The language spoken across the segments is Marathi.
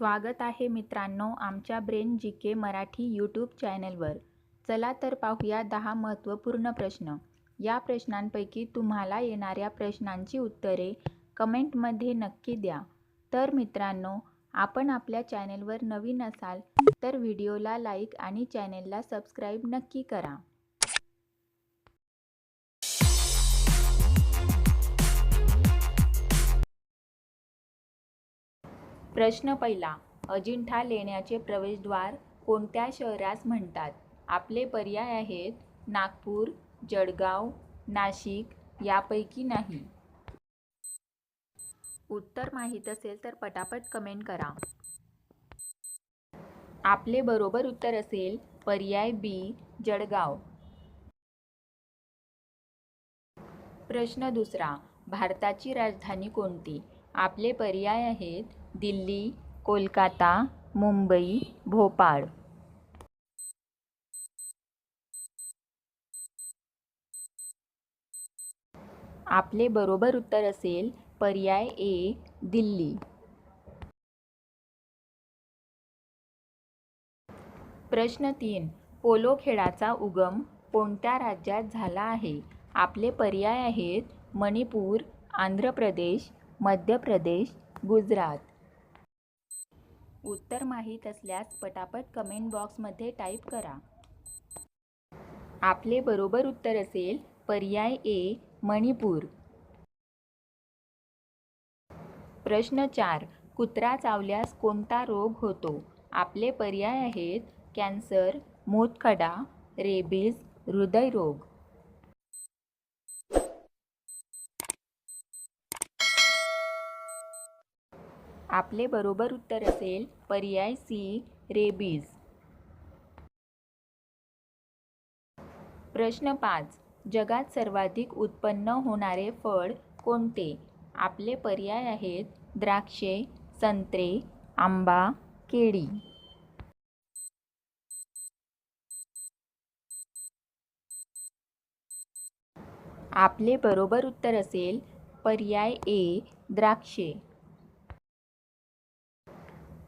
स्वागत आहे मित्रांनो आमच्या ब्रेन जी के मराठी यूट्यूब चॅनलवर। चला तर पाहूया 10 महत्त्वपूर्ण प्रश्न। या प्रश्नांपैकी तुम्हाला येणाऱ्या प्रश्नांची उत्तरे कमेंटमध्ये नक्की द्या। तर मित्रांनो, आपण आपल्या चॅनलवर नवीन असाल तर व्हिडिओला लाईक आणि चॅनलला सबस्क्राईब नक्की करा। प्रश्न पहिला, अजिंठा लेण्याचे प्रवेशद्वार कोणत्या शहरास म्हणतात? आपले पर्याय आहेत नागपूर, जळगाव, नाशिक यापैकी नाही। उत्तर माहीत असेल तर पटापट कमेंट करा। आपले बरोबर उत्तर असेल पर्याय बी, जळगाव। प्रश्न दुसरा, भारताची राजधानी कोणती? आपले पर्याय आहेत दिल्ली, कोलकाता, मुंबई, भोपाळ। आपले बरोबर उत्तर असेल पर्याय ए, दिल्ली। प्रश्न 3, पोलो खेळाचा उगम कोणत्या राज्यात झाला आहे? आपले पर्याय आहेत मणिपूर, आंध्र प्रदेश, मध्य प्रदेश, गुजरात। उत्तर माहीत असल्यास पटापट कमेंट बॉक्समध्ये टाईप करा। आपले बरोबर उत्तर असेल पर्याय ए, मणिपूर। प्रश्न 4, कुत्रा चावल्यास कोणता रोग होतो? आपले पर्याय आहेत कॅन्सर, मूतखडा, रेबीज, हृदयरोग। आपले बरोबर उत्तर असेल पर्याय सी, रेबीज। प्रश्न 5, जगात सर्वाधिक उत्पन्न होणारे फळ कोणते? आपले पर्याय आहेत द्राक्षे, संत्रे, आंबा, केळी। आपले बरोबर उत्तर असेल पर्याय ए, द्राक्षे।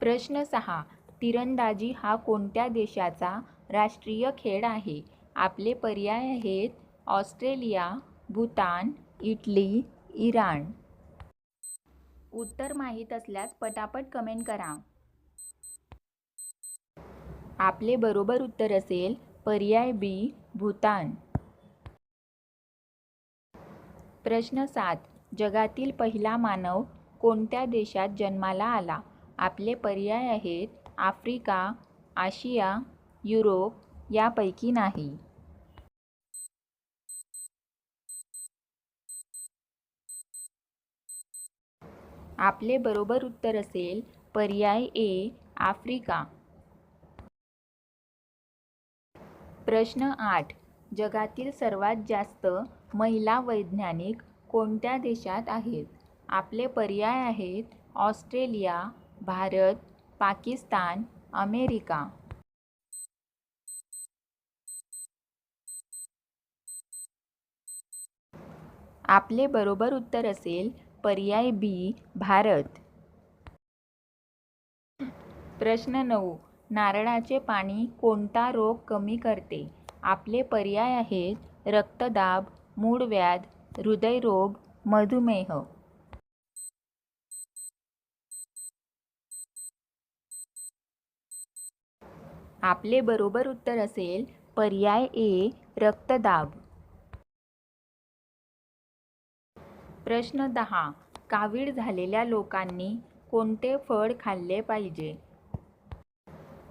प्रश्न 6, तिरंदाजी हा कोणत्या देशाचा राष्ट्रीय खेळ आहे? आपले पर्याय आहेत ऑस्ट्रेलिया, भूतान, इटली, इराण। उत्तर माहीत असल्यास पटापट कमेंट करा। आपले बरोबर उत्तर असेल पर्याय बी, भूतान। प्रश्न 7, जगातील पहिला मानव कोणत्या देशात जन्माला आला? आपले पर्याय आहेत आफ्रिका, आशिया, युरोप यापैकी नाही। आपले बरोबर उत्तर असेल पर्याय ए, आफ्रिका। प्रश्न 8, जगातील सर्वात जास्त महिला वैज्ञानिक कोणत्या देशात आहेत? आपले पर्याय आहेत ऑस्ट्रेलिया, भारत, पाकिस्तान, अमेरिका। आपले बरोबर उत्तर असेल पर्याय बी, भारत। प्रश्न 9, नारळाचे पाणी कोणता रोग कमी करते? आपले पर्याय आहेत रक्तदाब, मूळव्याध, हृदयरोग, मधुमेह। आपले बरोबर उत्तर असेल पर्याय ए, रक्तदाब। प्रश्न 10, कावीळ झालेल्या लोकांनी कोणते फळ खाल्ले पाहिजे?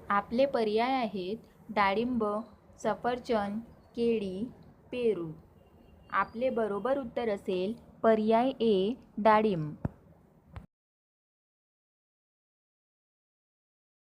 आपले पर्याय आहेत डाळिंब, सफरचंद, केळी, पेरू। आपले बरोबर उत्तर असेल पर्याय ए, डाळिंब।